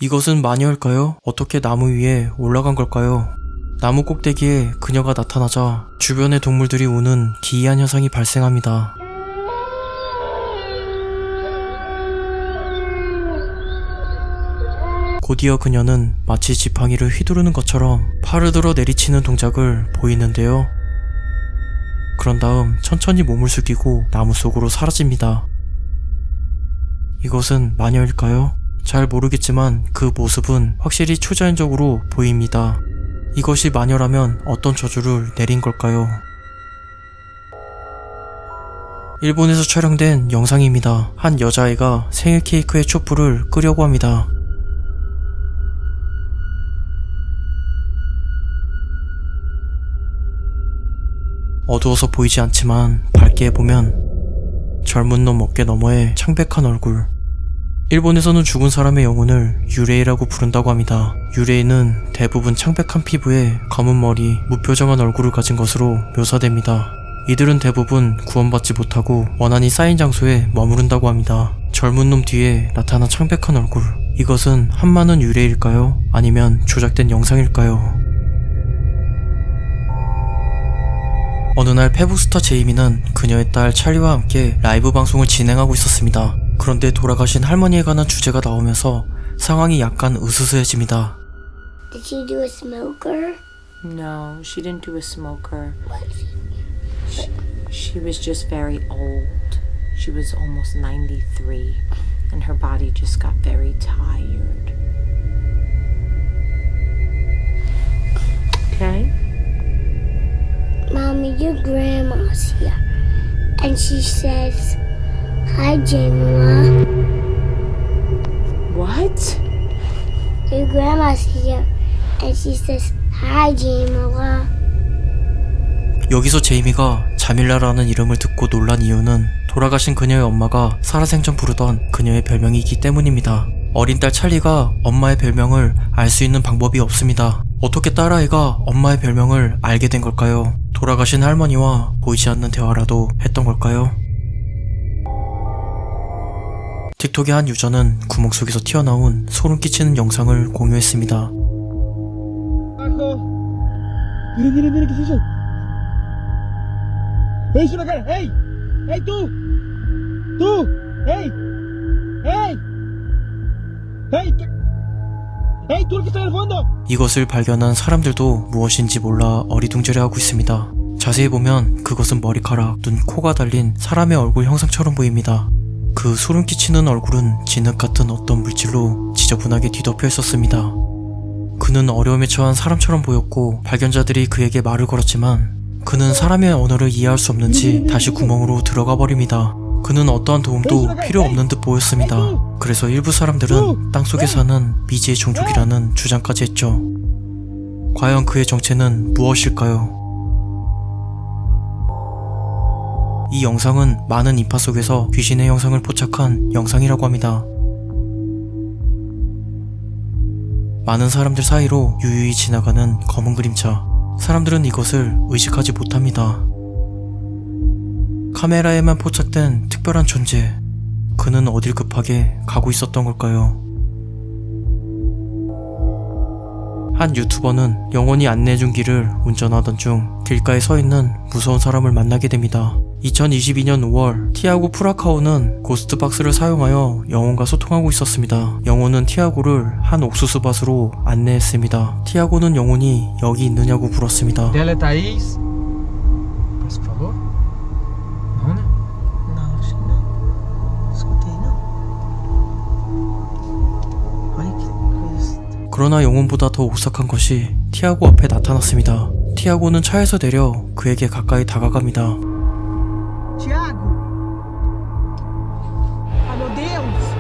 이것은 마녀일까요? 어떻게 나무 위에 올라간 걸까요? 나무 꼭대기에 그녀가 나타나자 주변의 동물들이 우는 기이한 현상이 발생합니다. 곧이어 그녀는 마치 지팡이를 휘두르는 것처럼 팔을 들어 내리치는 동작을 보이는데요. 그런 다음 천천히 몸을 숙이고 나무 속으로 사라집니다. 이것은 마녀일까요? 잘 모르겠지만 그 모습은 확실히 초자연적으로 보입니다. 이것이 마녀라면 어떤 저주를 내린 걸까요? 일본에서 촬영된 영상입니다. 한 여자아이가 생일 케이크에 촛불을 끄려고 합니다. 어두워서 보이지 않지만 밝게 해보면 젊은 놈 어깨 너머에 창백한 얼굴. 일본에서는 죽은 사람의 영혼을 유레이라고 부른다고 합니다. 유레이는 대부분 창백한 피부에 검은 머리, 무표정한 얼굴을 가진 것으로 묘사됩니다. 이들은 대부분 구원받지 못하고 원한이 쌓인 장소에 머무른다고 합니다. 젊은 놈 뒤에 나타난 창백한 얼굴. 이것은 한마는 유레일까요? 아니면 조작된 영상일까요? 어느 날 페북스타 제이미는 그녀의 딸 찰리와 함께 라이브 방송을 진행하고 있었습니다. 그런데 돌아가신 할머니에 관한 주제가 나오면서 상황이 약간 으스스해집니다. Did she do a smoker? No, she didn't do a smoker. What? She was just very old. She was almost 93, and her body just got very tired. Okay? Mommy, your grandma's here. And she says, "Hi, Jamila." What? Your grandma's here. And she says, "Hi, Jamila." 여기서 제이미가 자밀라라는 이름을 듣고 놀란 이유는 돌아가신 그녀의 엄마가 살아생전 부르던 그녀의 별명이기 때문입니다. 어린 딸 찰리가 엄마의 별명을 알 수 있는 방법이 없습니다. 어떻게 딸아이가 엄마의 별명을 알게 된 걸까요? 돌아가신 할머니와 보이지 않는 대화라도 했던 걸까요? 틱톡의 한 유저는 구멍 속에서 튀어나온 소름 끼치는 영상을 공유했습니다. Mira, ¿qué es eso? ¡Hey, sube acá! ¡Hey! ¡Hey, tú! ¡Tú! ¡Hey! ¡Hey! ¡Hey! ¡Hey, tú el que está en el fondo! 이것을 발견한 사람들도 무엇인지 몰라 어리둥절해하고 있습니다. 자세히 보면 그것은 머리카락, 눈, 코가 달린 사람의 얼굴 형상처럼 보입니다. 그 소름 끼치는 얼굴은 진흙 같은 어떤 물질로 지저분하게 뒤덮여 있었습니다. 그는 어려움에 처한 사람처럼 보였고 발견자들이 그에게 말을 걸었지만 그는 사람의 언어를 이해할 수 없는지 다시 구멍으로 들어가 버립니다. 그는 어떠한 도움도 필요 없는 듯 보였습니다. 그래서 일부 사람들은 땅속에 사는 미지의 종족이라는 주장까지 했죠. 과연 그의 정체는 무엇일까요? 이 영상은 많은 인파 속에서 귀신의 형상을 포착한 영상이라고 합니다. 많은 사람들 사이로 유유히 지나가는 검은 그림자. 사람들은 이것을 의식하지 못합니다. 카메라에만 포착된 특별한 존재. 그는 어딜 급하게 가고 있었던 걸까요? 한 유튜버는 영원히 안내해준 길을 운전하던 중 길가에 서 있는 무서운 사람을 만나게 됩니다. 2022년 5월 티아고 프라카오는 고스트박스를 사용하여 영혼과 소통하고 있었습니다. 영혼은 티아고를 한 옥수수밭으로 안내했습니다. 티아고는 영혼이 여기 있느냐고 물었습니다. Dile a Thaís. Por favor. ¿Dónde? No, she no. Escutei, no. Ay, qué 그러나 영혼보다 더 오싹한 것이 티아고 앞에 나타났습니다. 티아고는 차에서 내려 그에게 가까이 다가갑니다. Tiago! Ah, meu Deus!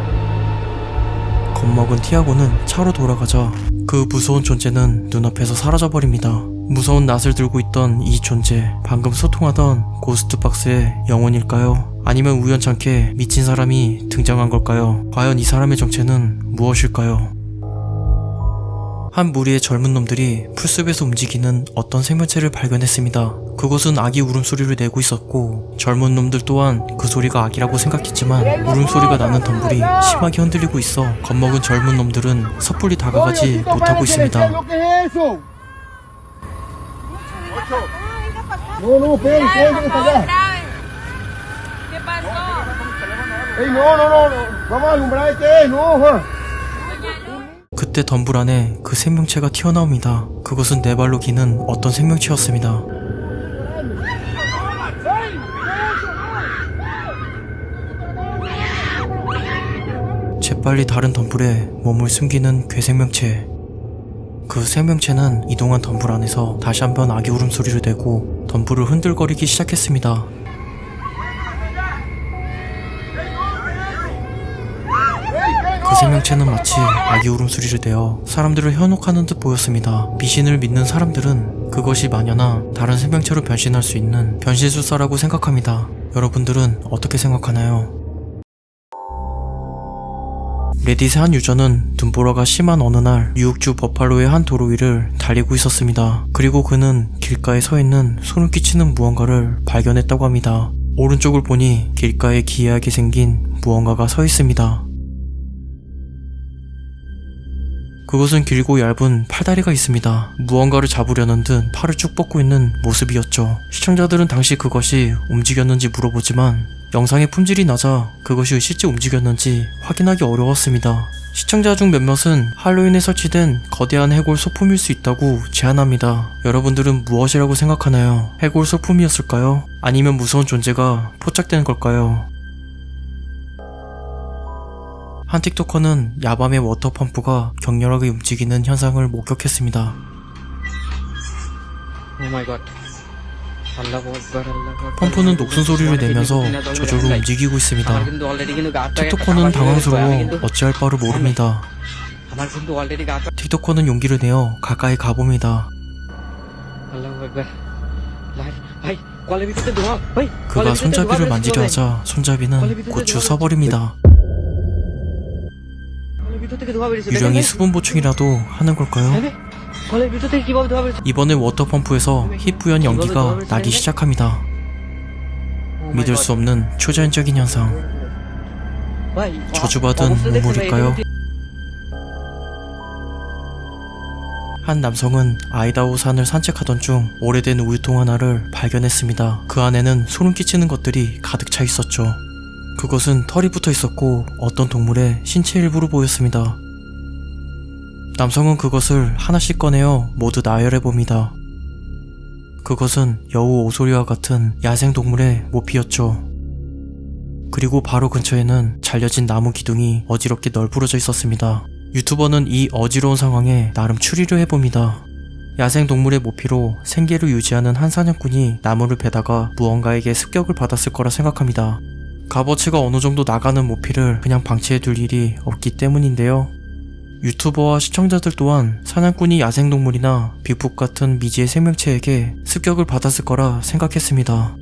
겁먹은 티아고는 차로 돌아가자 그 무서운 존재는 눈앞에서 사라져버립니다. 무서운 낫을 들고 있던 이 존재, 방금 소통하던 고스트박스의 영혼일까요? 아니면 우연찮게 미친 사람이 등장한 걸까요? 과연 이 사람의 정체는 무엇일까요? 한 무리의 젊은 놈들이 풀숲에서 움직이는 어떤 생명체를 발견했습니다. 그것은 아기 울음소리를 내고 있었고 젊은 놈들 또한 그 소리가 아기라고 생각했지만 울음소리가 나는 덤불이 심하게 흔들리고 있어 겁먹은 젊은 놈들은 섣불리 다가가지 못하고 있습니다. No, no, espere, espere, que está allá. ¿Qué pasó? Ey, no, no, no, no. Vamos a alumbrar este, no, ja. 그때 덤불 안에 그 생명체가 튀어나옵니다. 그것은 네 발로 기는 어떤 생명체였습니다. 재빨리 다른 덤불에 몸을 숨기는 괴생명체. 그 생명체는 이동한 덤불 안에서 다시 한번 아기 울음소리를 내고 덤불을 흔들거리기 시작했습니다. 그 생명체는 마치 아기 울음소리를 내어 사람들을 현혹하는 듯 보였습니다. 미신을 믿는 사람들은 그것이 마녀나 다른 생명체로 변신할 수 있는 변신술사라고 생각합니다. 여러분들은 어떻게 생각하나요? 레딧의 한 유저는 눈보라가 심한 어느 날 뉴욕주 버팔로의 한 도로 위를 달리고 있었습니다. 그리고 그는 길가에 서 있는 소름 끼치는 무언가를 발견했다고 합니다. 오른쪽을 보니 길가에 기이하게 생긴 무언가가 서 있습니다. 그것은 길고 얇은 팔다리가 있습니다. 무언가를 잡으려는 듯 팔을 쭉 뻗고 있는 모습이었죠. 시청자들은 당시 그것이 움직였는지 물어보지만 영상의 품질이 낮아 그것이 실제 움직였는지 확인하기 어려웠습니다. 시청자 중 몇몇은 할로윈에 설치된 거대한 해골 소품일 수 있다고 제안합니다. 여러분들은 무엇이라고 생각하나요? 해골 소품이었을까요? 아니면 무서운 존재가 포착된 걸까요? 한 틱토커는 야밤의 워터펌프가 격렬하게 움직이는 현상을 목격했습니다. 펌프는 녹슨 소리를 내면서 저절로 움직이고 있습니다. 틱토커는 당황스러워 어찌할 바를 모릅니다. 틱토커는 용기를 내어 가까이 가봅니다. 그가 손잡이를 만지려 하자 손잡이는 고추 서버립니다. 유령이 수분 보충이라도 하는 걸까요? 이번에 워터펌프에서 희뿌연 연기가 나기 시작합니다. 믿을 수 없는 초자연적인 현상. 저주받은 우물일까요? 한 남성은 아이다호 산을 산책하던 중 오래된 우유통 하나를 발견했습니다. 그 안에는 소름 끼치는 것들이 가득 차 있었죠. 그것은 털이 붙어 있었고 어떤 동물의 신체 일부로 보였습니다. 남성은 그것을 하나씩 꺼내어 모두 나열해 봅니다. 그것은 여우 오소리와 같은 야생동물의 모피였죠. 그리고 바로 근처에는 잘려진 나무 기둥이 어지럽게 널브러져 있었습니다. 유튜버는 이 어지러운 상황에 나름 추리를 해봅니다. 야생동물의 모피로 생계를 유지하는 한 사냥꾼이 나무를 베다가 무언가에게 습격을 받았을 거라 생각합니다. 값어치가 어느 정도 나가는 모피를 그냥 방치해둘 일이 없기 때문인데요. 유튜버와 시청자들 또한 사냥꾼이 야생동물이나 빅풋 같은 미지의 생명체에게 습격을 받았을 거라 생각했습니다.